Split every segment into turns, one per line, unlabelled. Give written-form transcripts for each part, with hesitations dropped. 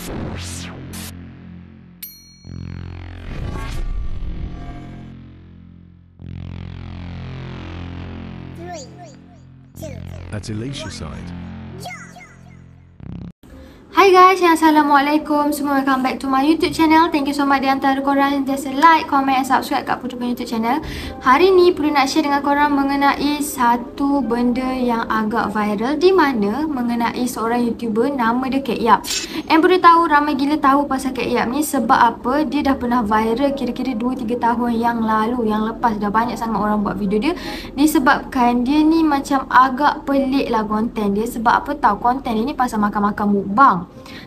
That's Alicia side.
Hai guys, Assalamualaikum semua, welcome back to my YouTube channel. Thank you so much di antara korang just like, comment and subscribe kat Putri punya YouTube channel. Hari ni perlu nak share dengan korang mengenai satu benda yang agak viral, di mana mengenai seorang YouTuber nama dia Kek Yap. And perlu tahu, ramai gila tahu pasal Kek Yap ni sebab apa? Dia dah pernah viral kira-kira 2-3 tahun yang lalu, yang lepas. Dah banyak sangat orang buat video dia, disebabkan dia ni macam agak pelik lah konten dia. Sebab apa tahu? Konten dia ni pasal makan-makan mukbang.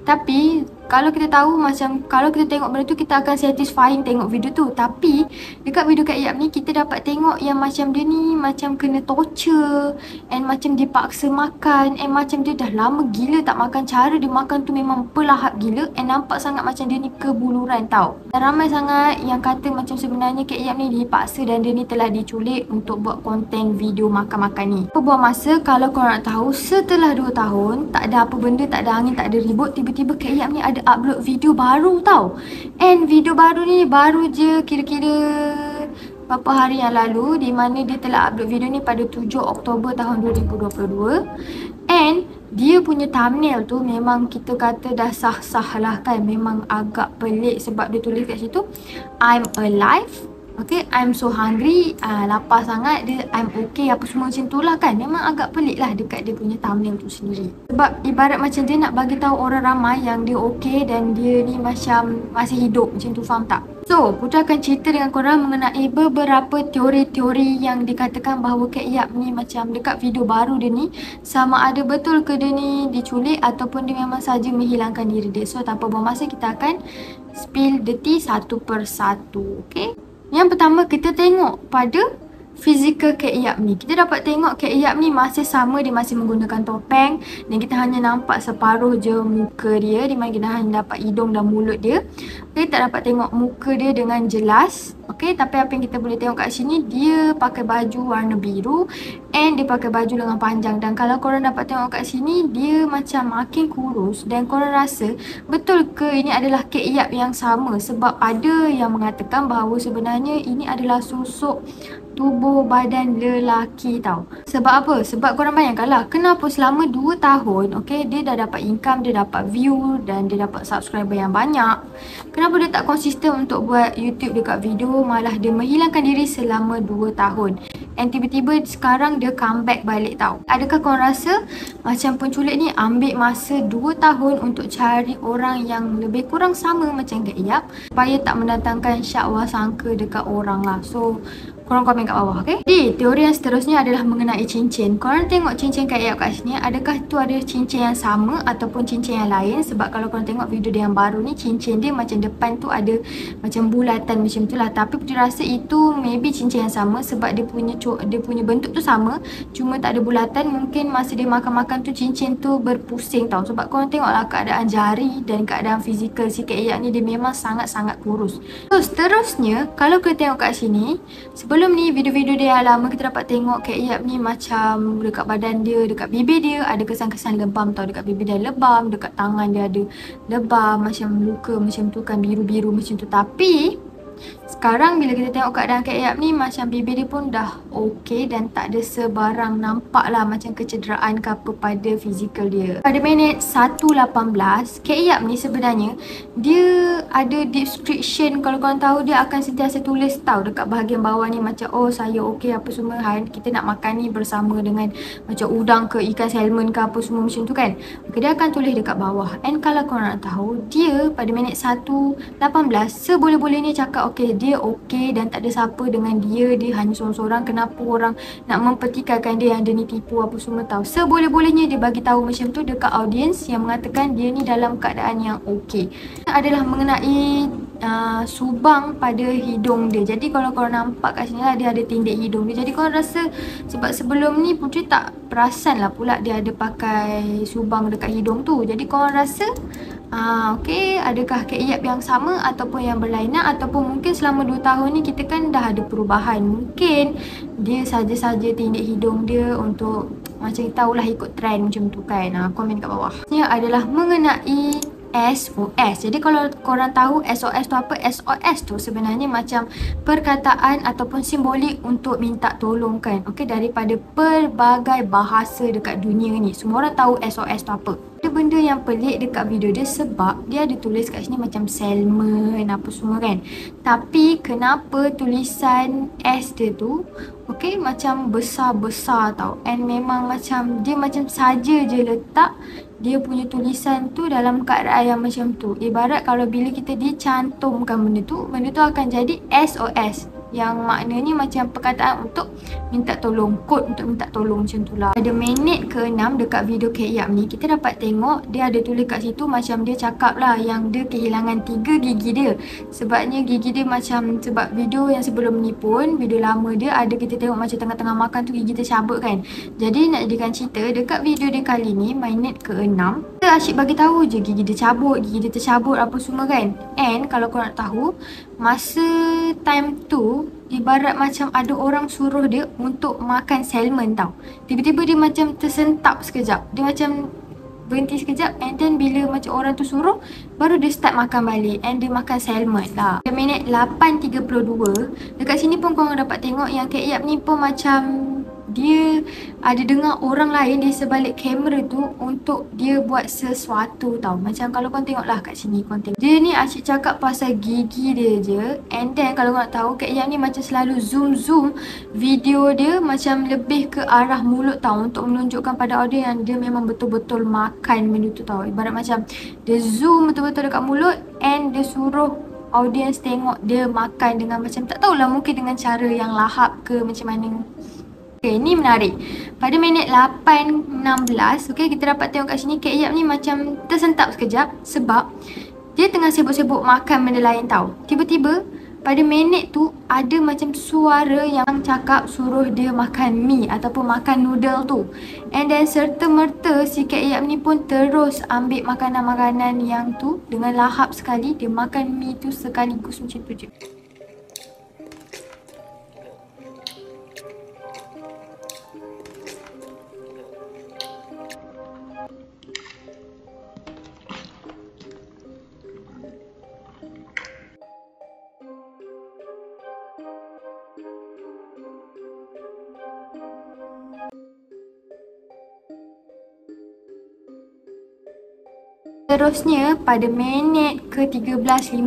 Tapi kalau kita tahu, macam kalau kita tengok benda tu, kita akan satisfying tengok video tu. Tapi dekat video Kek Yap ni, kita dapat tengok yang macam dia ni macam kena torture, and macam dipaksa makan, and macam dia dah lama gila tak makan. Cara dia makan tu memang pelahap gila, and nampak sangat macam dia ni kebuluran tau. Dan ramai sangat yang kata macam sebenarnya Kek Yap ni dipaksa dan dia ni telah diculik untuk buat konten video makan-makan ni. Buat masa, kalau korang nak tahu, setelah 2 tahun tak ada apa benda, tak ada angin, tak ada ribut, tiba-tiba Kek Yap ni ada upload video baru tau. And video baru ni baru je kira-kira beberapa hari yang lalu, di mana dia telah upload video ni pada 7 Oktober tahun 2022. And dia punya thumbnail tu memang kita kata dah sah-sah lah kan. Memang agak pelik sebab dia tulis kat situ, I'm alive, okay, I'm so hungry, lapar sangat, dia I'm okay, apa semua macam tu lah kan. Memang agak pelik lah dekat dia punya thumbnail tu sendiri. Sebab ibarat macam dia nak bagi tahu orang ramai yang dia okay dan dia ni macam masih hidup macam tu, faham tak? So, Putri akan cerita dengan korang mengenai beberapa teori-teori yang dikatakan bahawa Kek Yap ni macam dekat video baru dia ni, sama ada betul ke dia ni diculik ataupun dia memang saja menghilangkan diri dia. So, tanpa buang masa, kita akan spill the tea satu persatu, okay? Yang pertama, kita tengok pada fizikal Kek Yap ni. Kita dapat tengok Kek Yap ni masih sama, dia masih menggunakan topeng, dan kita hanya nampak separuh je muka dia, di mana kita hanya dapat hidung dan mulut dia. Okay, tak dapat tengok muka dia dengan jelas. Okay, tapi apa yang kita boleh tengok kat sini, dia pakai baju warna biru and dia pakai baju lengan panjang. Dan kalau korang dapat tengok kat sini, dia macam makin kurus. Dan korang rasa betul ke ini adalah Kek Yap yang sama? Sebab ada yang mengatakan bahawa sebenarnya ini adalah susuk tubuh badan lelaki tau. Sebab apa? Sebab korang bayangkanlah, kenapa selama 2 tahun, okay, dia dah dapat income, dia dapat view dan dia dapat subscriber yang banyak. Kenapa dia tak konsisten untuk buat YouTube dekat video, malah dia menghilangkan diri selama 2 tahun. And tiba-tiba sekarang dia comeback balik tau. Adakah korang rasa macam penculik ni ambil masa 2 tahun untuk cari orang yang lebih kurang sama macam Kek Yap, supaya tak mendatangkan syakwa sangka dekat orang lah. So, korang komen kat bawah, okay? Jadi, teori yang seterusnya adalah mengenai cincin. Korang tengok cincin Kek Yap kat sini, adakah tu ada cincin yang sama ataupun cincin yang lain? Sebab kalau korang tengok video dia yang baru ni, cincin dia macam depan tu ada macam bulatan macam tu lah. Tapi Putri rasa itu maybe cincin yang sama sebab dia punya bentuk tu sama, cuma tak ada bulatan. Mungkin masa dia makan-makan tu, cincin tu berpusing tau. Sebab korang tengoklah keadaan jari dan keadaan fizikal si Kek Yap ni, dia memang sangat-sangat kurus. So, seterusnya, kalau kita tengok kat sini, sebelum ni video-video dia yang lama, kita dapat tengok Kek Yap ni macam dekat badan dia, dekat bibir dia ada kesan-kesan lebam tau. Dekat bibir dia lebam, dekat tangan dia ada lebam, macam luka macam tu kan, biru-biru macam tu. Tapi sekarang bila kita tengok keadaan Kek Yap ni, macam bibir dia pun dah okey dan tak ada sebarang nampak lah macam kecederaan ke apa pada fizikal dia. Pada minit 1:18, Kek Yap ni sebenarnya dia ada description. Kalau korang tahu, dia akan sentiasa tulis tahu dekat bahagian bawah ni macam, oh saya okey apa semua, kita nak makan ni bersama dengan macam udang ke ikan salmon ke apa semua macam tu kan. Okay, dia akan tulis dekat bawah. And kalau korang nak tahu, dia pada minit 1:18 seboleh-bolehnya cakap okey, dia okey dan tak ada siapa dengan dia, dia hanya seorang-seorang. Kenapa orang nak mempertikaikan dia yang dia ni tipu apa semua tahu. Seboleh-bolehnya dia bagi tahu macam tu dekat audience yang mengatakan dia ni dalam keadaan yang okey. Adalah mengenai subang pada hidung dia. Jadi kalau korang nampak kat sini lah, dia ada tindik hidung dia. Jadi korang rasa, sebab sebelum ni Putri tak perasan lah pula dia ada pakai subang dekat hidung tu. Jadi korang rasa okey, adakah Kek Yap yang sama ataupun yang berlainan, ataupun mungkin selama 2 tahun ni kita kan dah ada perubahan. Mungkin dia saja-saja tindik hidung dia untuk macam tahulah ikut trend macam tu kan. Komen kat bawah. Ini adalah mengenai SOS. Jadi kalau korang tahu SOS tu apa, SOS tu sebenarnya macam perkataan ataupun simbolik untuk minta tolong kan. Okey, daripada pelbagai bahasa dekat dunia ni, semua orang tahu SOS tu apa. Ada benda yang pelik dekat video dia sebab dia ada tulis kat sini macam salmon apa semua kan. Tapi kenapa tulisan S dia tu macam besar-besar tau. And memang macam dia macam saja je letak dia punya tulisan tu dalam keadaan yang macam tu. Ibarat kalau bila kita dicantumkan benda tu akan jadi SOS. Yang maknanya macam perkataan untuk minta tolong, kod untuk minta tolong macam tu lah. Pada minit ke-6 dekat video Kek Yap ni, kita dapat tengok dia ada tulis kat situ macam dia cakap lah yang dia kehilangan 3 gigi dia. Sebabnya gigi dia macam, sebab video yang sebelum ni pun, video lama dia ada kita tengok macam tengah-tengah makan tu gigi tercabut kan. Jadi nak jadikan cerita, dekat video dia kali ni, minit ke-6, dia asyik bagi tahu je gigi dia cabut, gigi dia tercabut apa semua kan. And kalau korang nak tahu, masa time tu ibarat macam ada orang suruh dia untuk makan salmon tau. Tiba-tiba dia macam tersentap sekejap. Dia macam berhenti sekejap and then bila macam orang tu suruh baru dia start makan balik and dia makan salmon lah. Minit 8.32 dekat sini pun korang dapat tengok yang Kek Yap ni pun macam dia ada dengar orang lain di sebalik kamera tu untuk dia buat sesuatu tau. Macam kalau korang tengok lah kat sini, korang tengok dia ni asyik cakap pasal gigi dia je. And then kalau korang nak tahu, Kek Yap ni macam selalu zoom video dia macam lebih ke arah mulut tau, untuk menunjukkan pada audience yang dia memang betul-betul makan benda tu tau. Ibarat macam dia zoom betul-betul dekat mulut and dia suruh audience tengok dia makan dengan macam tak tahulah, mungkin dengan cara yang lahap ke macam mana. Okay, ni menarik. Pada minit 8.16, kita dapat tengok kat sini Kek Yap ni macam tersentap sekejap sebab dia tengah sibuk-sibuk makan benda lain tau. Tiba-tiba pada minit tu ada macam suara yang cakap suruh dia makan mie ataupun makan noodle tu. And then serta-merta si Kek Yap ni pun terus ambil makanan-makanan yang tu dengan lahap sekali. Dia makan mie tu sekaligus macam tu je. Terusnya pada minit ke-13.55,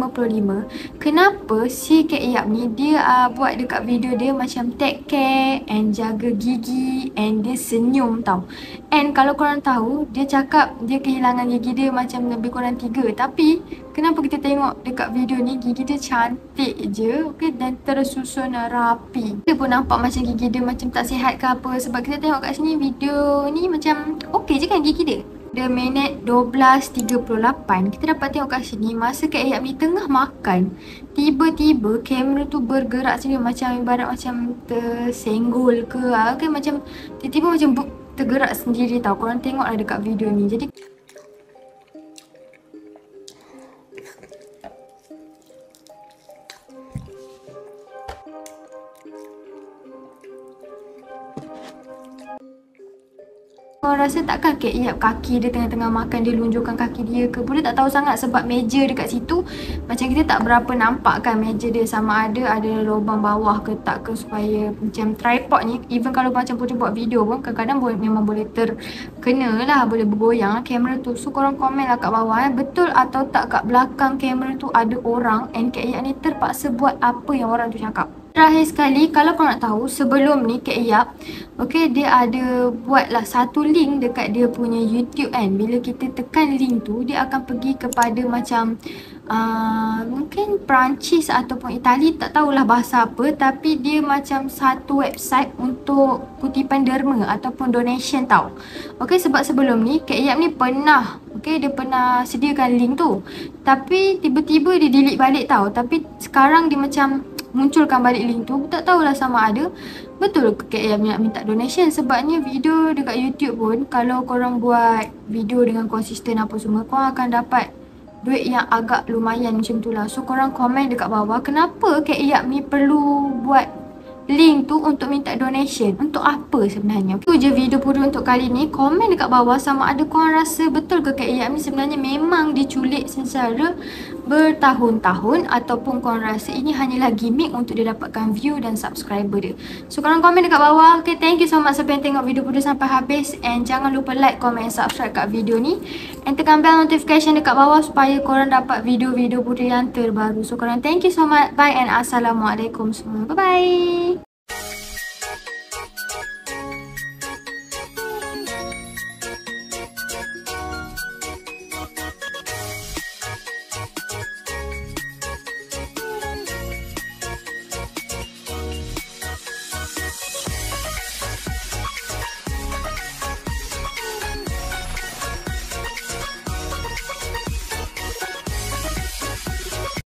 kenapa si Kek Yap ni dia buat dekat video dia macam take care and jaga gigi and dia senyum tau. And kalau korang tahu, dia cakap dia kehilangan gigi dia macam lebih kurang 3. Tapi kenapa kita tengok dekat video ni gigi dia cantik je, dan tersusun rapi. Dia pun nampak macam gigi dia macam tak sihat ke apa, sebab kita tengok kat sini video ni macam okey je kan gigi dia. Pada minit 12.38, kita dapat tengok kat sini masa Kek Yap ni tengah makan, tiba-tiba kamera tu bergerak sendiri macam ibarat macam tersenggol ke macam tiba-tiba macam tergerak sendiri tau. Korang tengoklah dekat video ni. Jadi korang rasa takkan Kek Yap kaki dia tengah-tengah makan dia lunjukkan kaki dia ke? Boleh tak tahu sangat sebab meja dekat situ macam kita tak berapa nampak kan meja dia, sama ada lubang bawah ke tak ke, supaya macam tripod ni even kalau macam pun buat video pun kadang-kadang memang boleh terkena lah, boleh bergoyang kamera tu. So korang komen lah kat bawah betul atau tak kat belakang kamera tu ada orang and Kek Yap ni terpaksa buat apa yang orang tu cakap. Terakhir sekali, kalau korang nak tahu, sebelum ni Kek Yap dia ada buatlah satu link dekat dia punya YouTube kan. Bila kita tekan link tu, dia akan pergi kepada macam mungkin Perancis ataupun Itali, tak tahulah bahasa apa, tapi dia macam satu website untuk kutipan derma ataupun donation tau. Sebab sebelum ni Kek Yap ni pernah dia pernah sediakan link tu, tapi tiba-tiba dia delete balik tau. Tapi sekarang dia macam munculkan balik link tu. Tak tahulah sama ada betul ke Kek Yap nak minta donation. Sebabnya video dekat YouTube pun kalau korang buat video dengan konsisten apa semua, korang akan dapat duit yang agak lumayan macam tu lah. So korang komen dekat bawah kenapa Kek Yap ni perlu buat link tu untuk minta donation. Untuk apa sebenarnya? Itu je video Puru untuk kali ni. Komen dekat bawah sama ada korang rasa betul ke Kak Iyam ni sebenarnya memang diculik secara bertahun-tahun, ataupun korang rasa ini hanyalah gimmick untuk dia dapatkan view dan subscriber dia. So korang komen dekat bawah. Okay, thank you so much siapa yang tengok video Puru sampai habis, and jangan lupa like, comment, subscribe kat video ni, and tekan bell notification dekat bawah supaya korang dapat video-video Puru yang terbaru. So korang thank you so much. Bye and assalamualaikum semua. Bye bye.